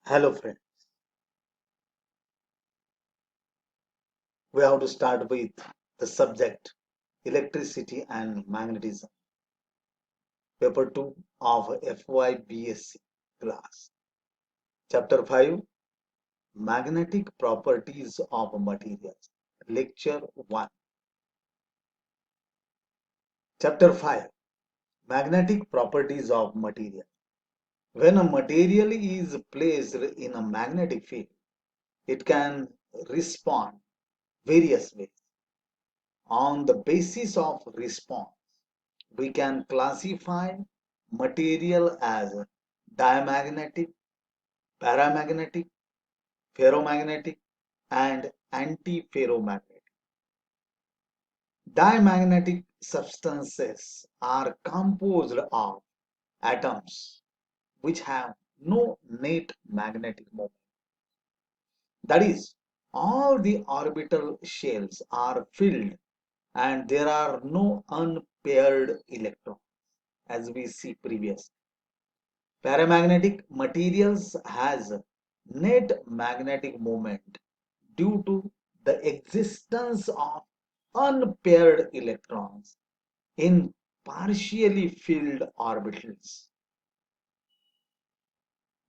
Hello friend, we have to start with the subject electricity and magnetism, paper 2 of FYBSc class. Chapter 5, magnetic properties of materials. Lecture 1. Chapter 5, magnetic properties of material. When a material is placed in a magnetic field, it can respond various ways. On the basis of response, we can classify material as diamagnetic, paramagnetic, ferromagnetic, and antiferromagnetic. Diamagnetic substances are composed of atoms which have no net magnetic moment. That is, all the orbital shells are filled and there are no unpaired electrons, as we see previously. Paramagnetic materials has net magnetic moment due to the existence of unpaired electrons in partially filled orbitals.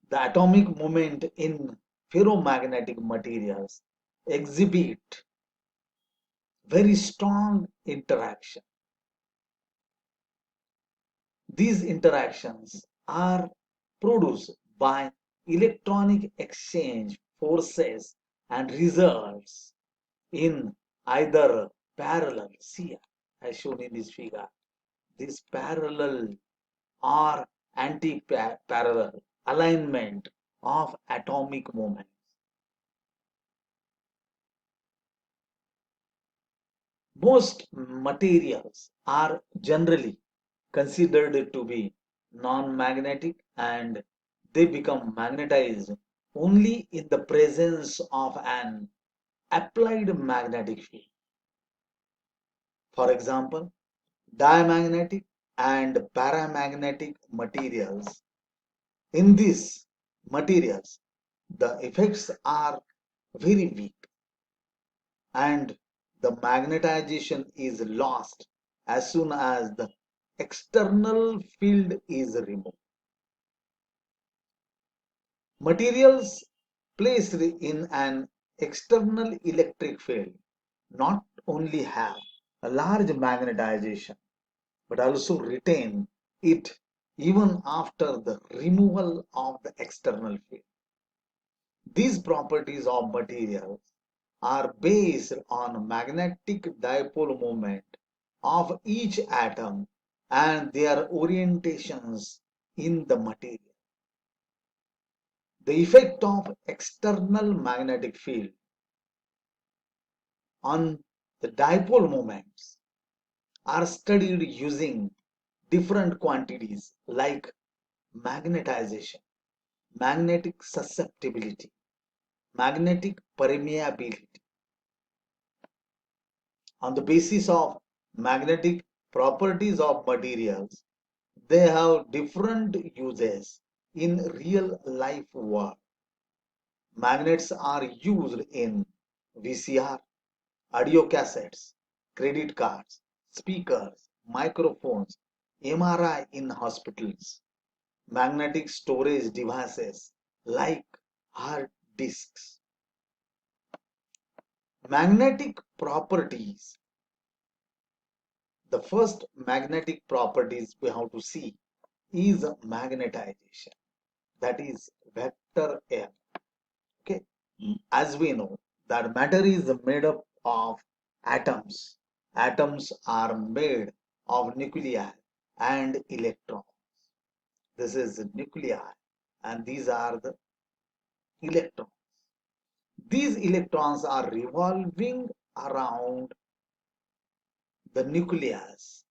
The atomic moment in ferromagnetic materials exhibit very strong interaction. These interactions are produced by electronic exchange forces and results in either parallel, see as shown in this figure, this parallel or anti-parallel alignment of atomic moments. Most materials are generally considered to be non-magnetic and they become magnetized only in the presence of an applied magnetic field. For example, diamagnetic and paramagnetic materials. In these materials, the effects are very weak and the magnetization is lost as soon as the external field is removed. Materials placed in an external electric field not only have a large magnetization but also retain it even after the removal of the external field. These properties of materials are based on magnetic dipole moment of each atom and their orientations in the material. The effect of external magnetic field on the dipole moments are studied using different quantities like magnetization, magnetic susceptibility, magnetic permeability. On the basis of magnetic properties of materials, they have different uses in real life world. Magnets are used in VCR, audio cassettes, credit cards, speakers, microphones, MRI in hospitals, magnetic storage devices like hard disks. Magnetic properties. The first magnetic properties we have to see is magnetization. That is vector M. Okay. As we know that matter is made up of atoms. Atoms are made of nuclei and electrons. This is the nuclei and these are the electrons. These electrons are revolving around the nucleus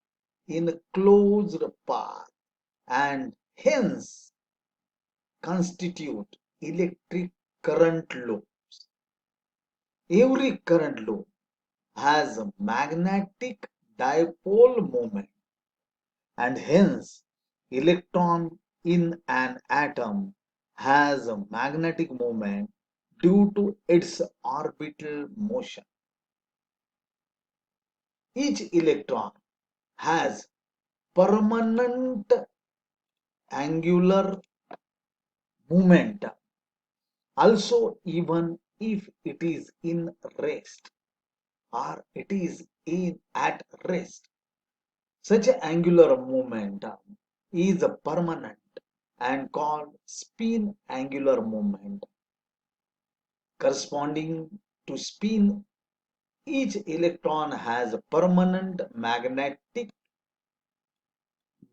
in a closed path and hence constitute electric current loops. Every current loop has a magnetic dipole moment and hence electron in an atom has a magnetic moment due to its orbital motion. Each electron has permanent angular momentum, also even if it is in rest or it is in at rest. Such an angular momentum is a permanent and called spin angular moment. Corresponding to spin, each electron has a permanent magnetic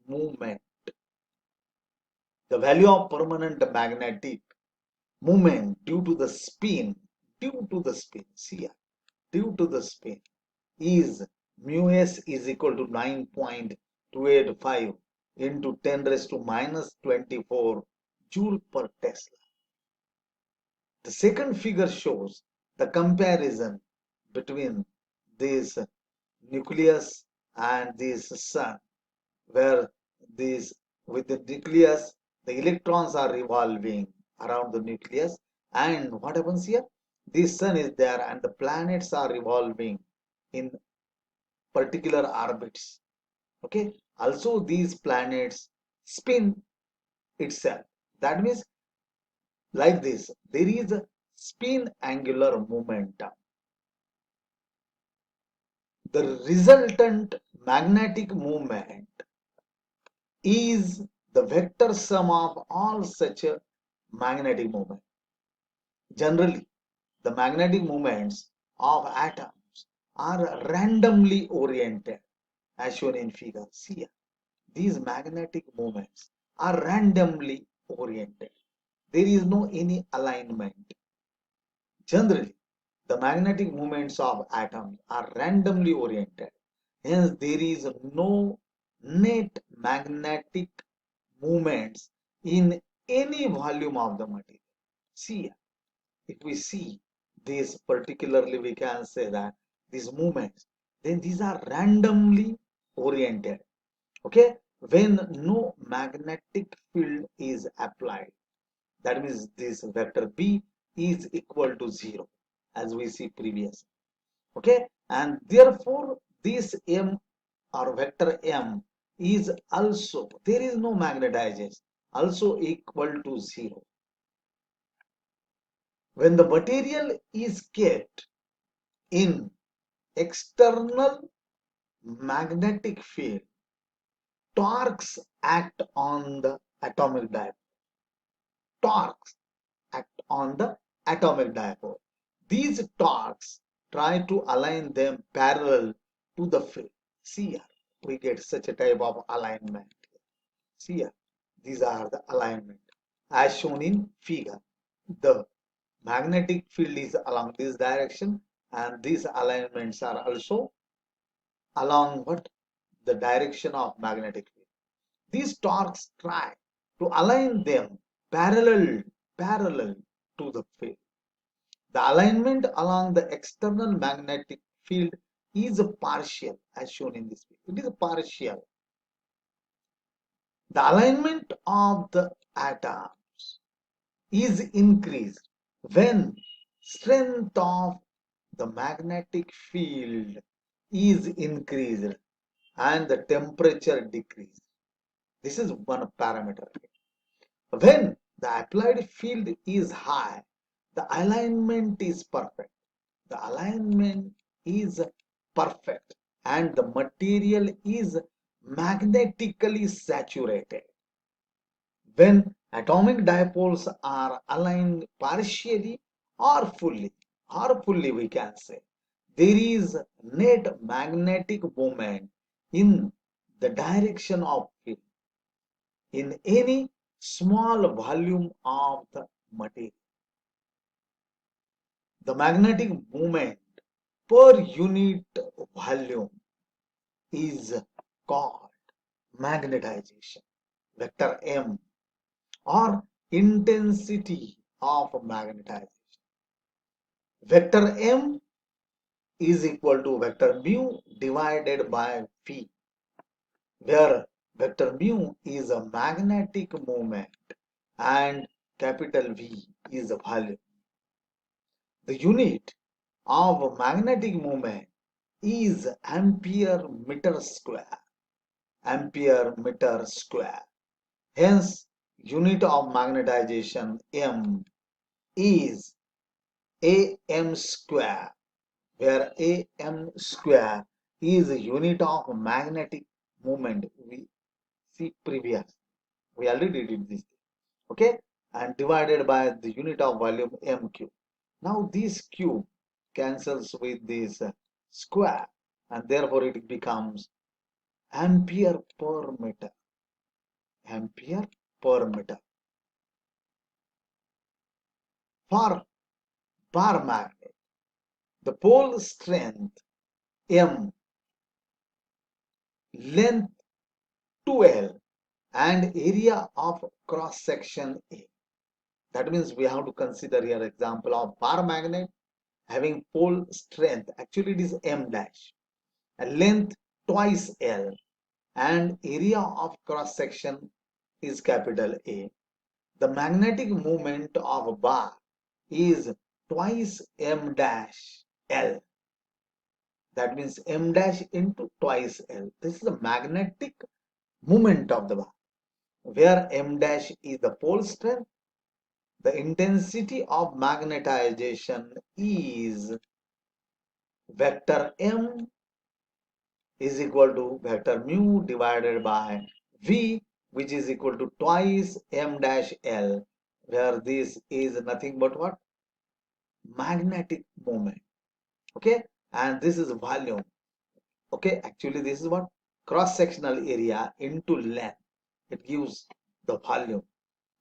moment. The value of permanent magnetic moment due to the spin, see here, due to the spin is mu s is equal to 9.285 into 10 raised to minus 24 joule per Tesla. The second figure shows the comparison between this nucleus and this sun, where this with the nucleus the electrons are revolving around the nucleus, and what happens here, this sun is there and the planets are revolving in particular orbits. Okay, also these planets spin itself. That means like this there is a spin angular momentum. The resultant magnetic moment is the vector sum of all such a magnetic moment. Generally, the magnetic moments of atoms are randomly oriented, as shown in figure. See here, these magnetic moments are randomly oriented. There is no any alignment. Generally, the magnetic moments of atoms are randomly oriented. Hence, there is no net magnetic movements in any volume of the material. See, if we see this particularly, we can say that these movements, then these are randomly oriented. Okay, when no magnetic field is applied, that means this vector B is equal to 0, as we see previous. Okay, and therefore this M or vector M is also, there is no magnetization, also equal to 0. When the material is kept in external magnetic field, torques act on the atomic dipole. Torques act on the atomic dipole. These torques try to align them parallel to the field. See here, we get such a type of alignment. See here, these are the alignment as shown in figure. The magnetic field is along this direction and these alignments are also along what, the direction of magnetic field. These torques try to align them parallel to the field. The alignment along the external magnetic field is partial, as shown in this figure. It is partial. The alignment of the atoms is increased when strength of the magnetic field is increased and the temperature decreased. This is one parameter. When the applied field is high, the alignment is perfect. The alignment is perfect and the material is magnetically saturated. When atomic dipoles are aligned partially or fully we can say, there is net magnetic moment in the direction of field in any small volume of the material. The magnetic moment per unit volume is called magnetization, vector M, or intensity of magnetization. Vector M is equal to vector mu divided by V, where vector mu is a magnetic moment and capital V is the volume. The unit of magnetic moment is ampere meter square. Ampere meter square. Hence, unit of magnetization M is AM square, where AM square is a unit of magnetic moment. We see previous. We already did this. Okay, and divided by the unit of volume MQ. Now this cube cancels with this square, and therefore it becomes ampere per meter. Ampere per meter. For bar magnet, the pole strength M, length 2L, and area of cross section A. That means we have to consider here example of bar magnet having pole strength. Actually, it is M dash, and length twice L, and area of cross section is capital A. The magnetic moment of a bar is twice M dash L. That means M dash into twice L. This is the magnetic moment of the bar, where M dash is the pole strength. The intensity of magnetization is vector M is equal to vector mu divided by V, which is equal to twice M dash L, where this is nothing but what? Magnetic moment. Okay, and this is volume. Okay, actually this is what? Cross sectional area into length. It gives the volume.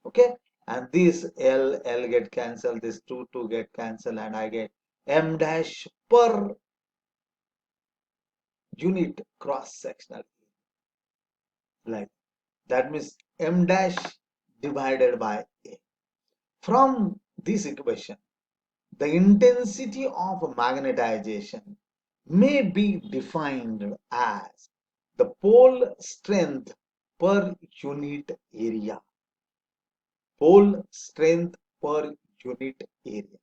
Okay, and this L get cancelled, this 2 get cancelled, and I get M dash per unit cross sectional, like that means M dash divided by A. From this equation, the intensity of magnetization may be defined as the pole strength per unit area. Pole strength per unit area.